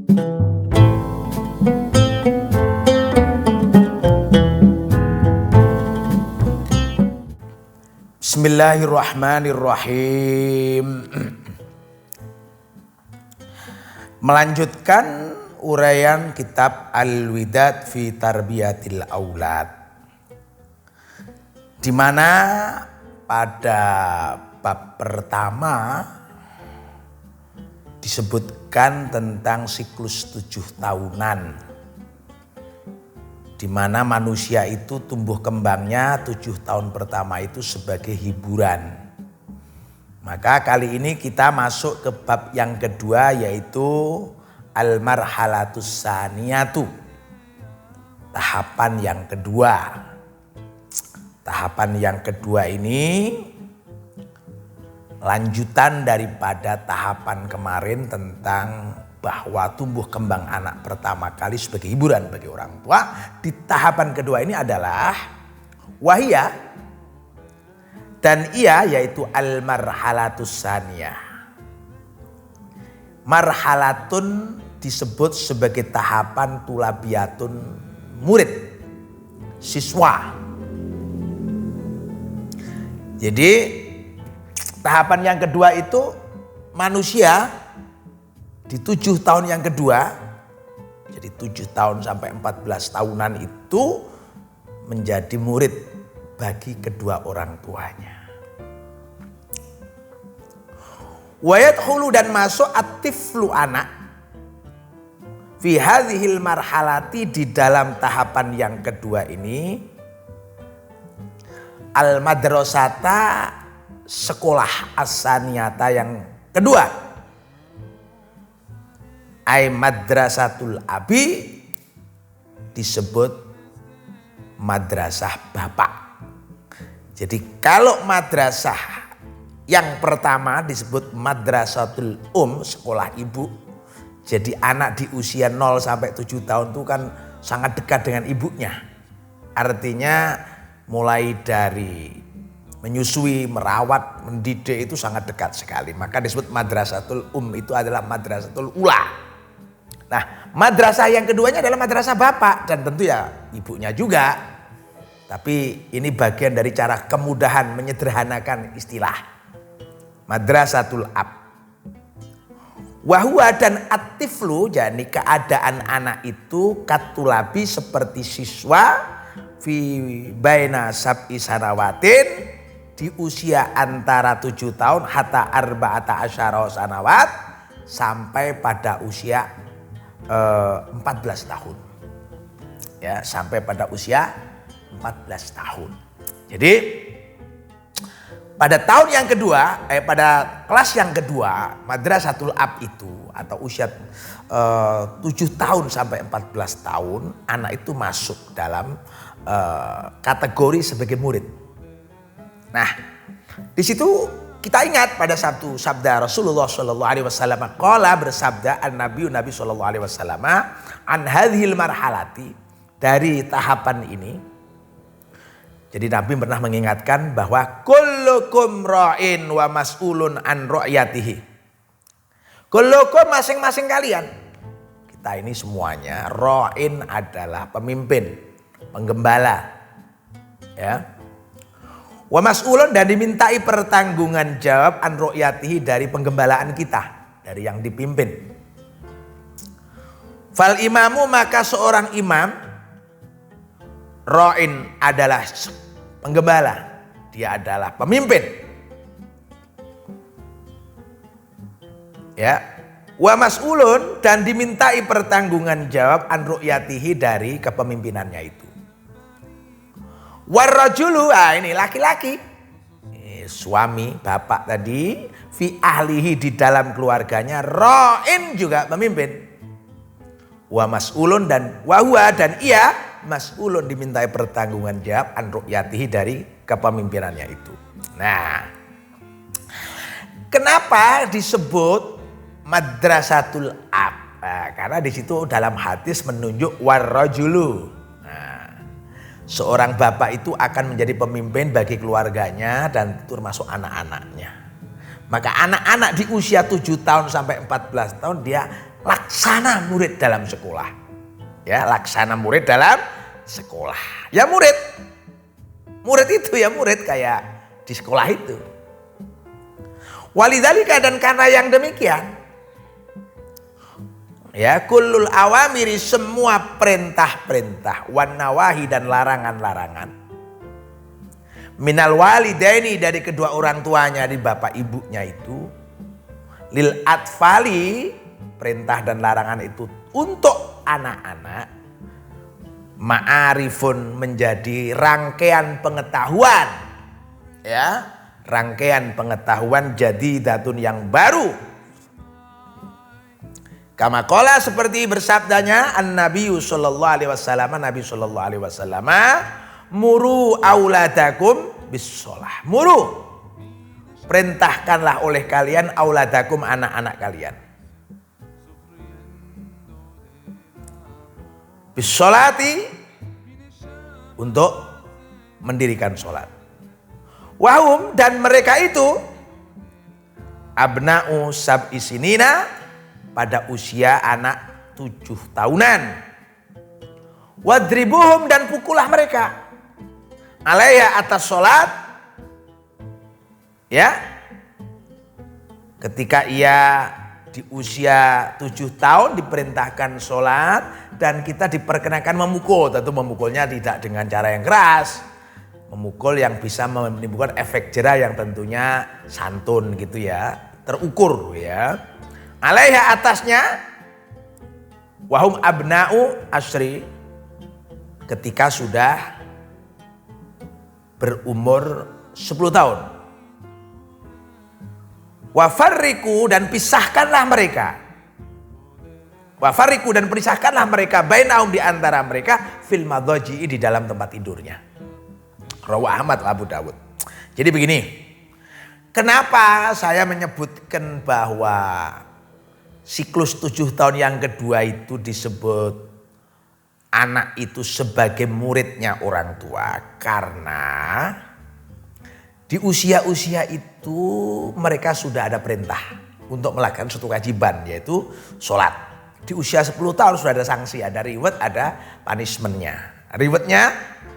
Bismillahirrahmanirrahim. Melanjutkan uraian kitab Al-Widad fi Tarbiyatil Aulad, di mana pada bab pertama disebutkan tentang siklus 7 tahunan, di mana manusia itu tumbuh kembangnya 7 tahun pertama itu sebagai hiburan. Maka kali ini kita masuk ke bab yang kedua, yaitu al-marhalatus saniyatu, tahapan yang kedua. Tahapan yang kedua ini lanjutan daripada tahapan kemarin tentang bahwa tumbuh kembang anak pertama kali sebagai hiburan bagi orang tua. Di tahapan kedua ini adalah wahia, dan ia yaitu al-marhalatus saniyah. Marhalatun disebut sebagai tahapan tulabiyatun, murid, siswa. Jadi tahapan yang kedua itu manusia di 7 tahun yang kedua, jadi 7 tahun sampai 14 tahunan itu menjadi murid bagi kedua orang tuanya. Wayadkhulu, dan masuk at-tiflu, anak, fi hadhil marhalati, di dalam tahapan yang kedua ini, al-madrasata, sekolah as-saniyata yang kedua, ay madrasatul abi, disebut madrasah bapak. Jadi kalau madrasah yang pertama disebut madrasatul sekolah ibu. Jadi anak di usia 0 sampai 7 tahun itu kan sangat dekat dengan ibunya. Artinya mulai dari menyusui, merawat, mendidik itu sangat dekat sekali. Maka disebut madrasatul itu adalah madrasatul ula. Nah, madrasah yang keduanya adalah madrasah bapak, dan tentu ya ibunya juga. Tapi ini bagian dari cara kemudahan menyederhanakan istilah. Madrasatul ab. Wahwa, dan at-tiflu, jadi keadaan anak itu katulabi, seperti siswa, fi baina sab'i sanawatin, di usia antara 7 tahun hatta arba'ata asyara sanawat, sampai pada usia 14 tahun. Ya, sampai pada usia 14 tahun. Jadi pada tahun yang kedua, pada kelas yang kedua, madrasatul ab itu, atau usia 7 tahun sampai 14 tahun, anak itu masuk dalam kategori sebagai murid. Nah, di situ kita ingat pada satu sabda Rasulullah Shallallahu Alaihi Wasallam, qala, bersabda Nabi Shallallahu Alaihi Wasallam, an hadhil marhalati, dari tahapan ini. Jadi Nabi pernah mengingatkan bahwa kullukum ra'in wa mas'ulun an ra'yatihi. Kullukum, masing-masing kalian. Kita ini semuanya, ra'in adalah pemimpin, penggembala. Ya. Wa mas'ulun, dan dimintai pertanggungan jawab an ra'yatihi, dari penggembalaan kita, dari yang dipimpin. Fal imamu, maka seorang imam, ra'in adalah penggembala, dia adalah pemimpin. Ya, wa mas'ulun, dan dimintai pertanggungan jawab an ru'yatihi, dari kepemimpinannya itu. Warrajulu, ini laki-laki, suami, bapak tadi, fi ahlihi, di dalam keluarganya, ra'in, juga pemimpin. Wa mas'ulun, dan wahwa, dan ia mas'ulun, dimintai pertanggungan jawab an ru'yatihi, dari kepemimpinannya itu. Nah, kenapa disebut madrasatul ab? Nah, karena di situ dalam hadis menunjuk warrajulu. Nah, seorang bapak itu akan menjadi pemimpin bagi keluarganya dan termasuk anak-anaknya. Maka anak-anak di usia 7 tahun sampai 14 tahun dia laksana murid dalam sekolah. Ya, laksana murid dalam sekolah. Ya murid. Murid itu ya murid kayak di sekolah itu. Walidzalika, dan karena yang demikian, ya kullul awamiri, semua perintah-perintah, wan nawahi, dan larangan-larangan, minal walidaini, dari kedua orang tuanya, di bapak ibunya itu, lil atfali, perintah dan larangan itu untuk anak-anak, ma'arifun, menjadi rangkaian pengetahuan, ya, rangkaian pengetahuan jadidatun, yang baru. Kama qala, seperti bersabdanya an-nabiyyu sallallahu alaihi wasallam, Nabi sallallahu alaihi wasallam, muru auladakum bis-shalah. Muru, perintahkanlah oleh kalian, auladakum, anak-anak kalian, bis-sholati, untuk mendirikan sholat. Wahum, dan mereka itu, abna'u sab'i sinina, pada usia anak 7 tahunan. Wadribuhum, dan pukullah mereka, alaiha, atas sholat, ya, ketika ia di usia 7 tahun diperintahkan sholat, dan kita diperkenakan memukul. Tentu memukulnya tidak dengan cara yang keras, memukul yang bisa menimbulkan efek jera yang tentunya santun gitu ya, terukur ya. Alaiha, atasnya, wahum abna'u asri, ketika sudah berumur 10 tahun. Wafarriku, dan pisahkanlah mereka. Wafarriku, dan pisahkanlah mereka, bainahum, di antara mereka, fil madhaji, di dalam tempat tidurnya. Rawahu Ahmad wa Abu Dawud. Jadi begini, kenapa saya menyebutkan bahwa siklus 7 tahun yang kedua itu disebut anak itu sebagai muridnya orang tua? Karena di usia-usia itu mereka sudah ada perintah untuk melakukan suatu kewajiban, yaitu sholat. Di usia 10 tahun sudah ada sanksi, ada reward, ada punishmentnya. Rewardnya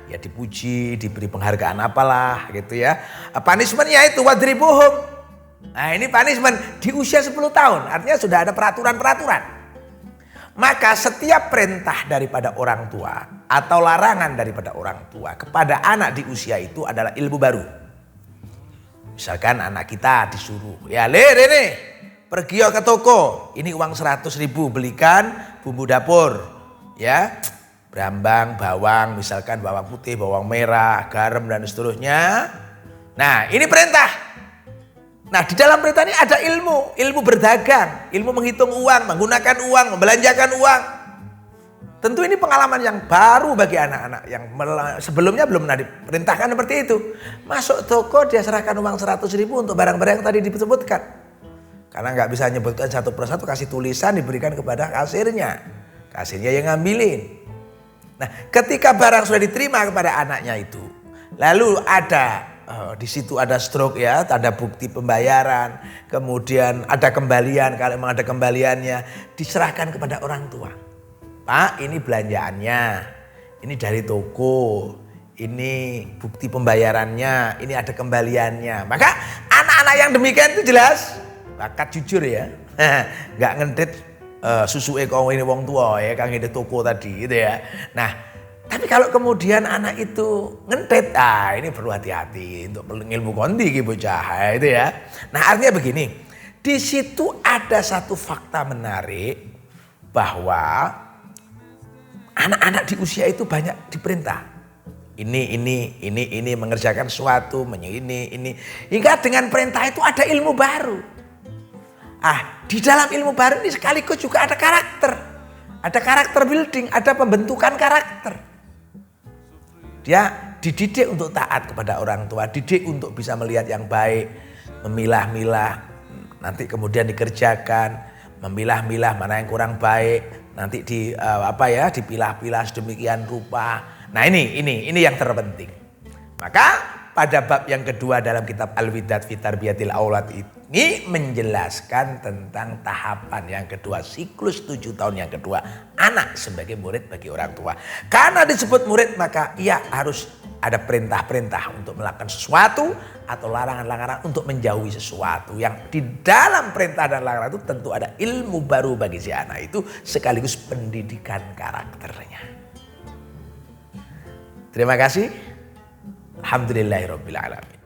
ya dipuji, diberi penghargaan apalah gitu ya. Punishmentnya itu wadribuhum. Nah ini punishment di usia 10 tahun, artinya sudah ada peraturan-peraturan. Maka setiap perintah daripada orang tua atau larangan daripada orang tua kepada anak di usia itu adalah ilmu baru. Misalkan anak kita disuruh, ya Rene, pergi ke toko, ini uang 100.000, belikan bumbu dapur, ya, brambang, bawang, misalkan bawang putih, bawang merah, garam dan seterusnya. Nah ini perintah. Nah di dalam perintah ini ada ilmu berdagang, ilmu menghitung uang, menggunakan uang, membelanjakan uang. Tentu ini pengalaman yang baru bagi anak-anak yang sebelumnya belum pernah diperintahkan seperti itu. Masuk toko dia serahkan uang 100.000 untuk barang-barang yang tadi disebutkan. Karena nggak bisa menyebutkan satu persatu, kasih tulisan diberikan kepada kasirnya. Kasirnya yang ngambilin. Nah ketika barang sudah diterima kepada anaknya itu, lalu ada di situ ada stroke ya, ada bukti pembayaran, kemudian ada kembalian, kalau memang ada kembaliannya diserahkan kepada orang tua. Pak, ini belanjaannya, ini dari toko, ini bukti pembayarannya, ini ada kembaliannya. Maka anak-anak yang demikian itu jelas bakat jujur ya, nggak ngentit susu kau ini wong tua ya, kang ini toko tadi gitu ya. Nah, tapi kalau kemudian anak itu ngentit, ini perlu hati-hati untuk ilmu kondi gitu bocah itu ya. Nah artinya begini, di situ ada satu fakta menarik bahwa anak-anak di usia itu banyak diperintah. Ini mengerjakan sesuatu, ini. Hingga dengan perintah itu ada ilmu baru. Di dalam ilmu baru ini sekaligus juga ada karakter. Ada karakter building, ada pembentukan karakter. Dia dididik untuk taat kepada orang tua, dididik untuk bisa melihat yang baik, memilah-milah, nanti kemudian dikerjakan, memilah-milah mana yang kurang baik. Nanti dipilah-pilah sedemikian rupa. Nah ini yang terpenting. Maka pada bab yang kedua dalam kitab Al-Widad fi Tarbiyatil Aulad ini menjelaskan tentang tahapan yang kedua, siklus 7 tahun yang kedua, anak sebagai murid bagi orang tua. Karena disebut murid maka ia harus ada perintah-perintah untuk melakukan sesuatu atau larangan-larangan untuk menjauhi sesuatu. Yang di dalam perintah dan larangan itu tentu ada ilmu baru bagi si anak itu sekaligus pendidikan karakternya. Terima kasih. Alhamdulillahirabbil alamin.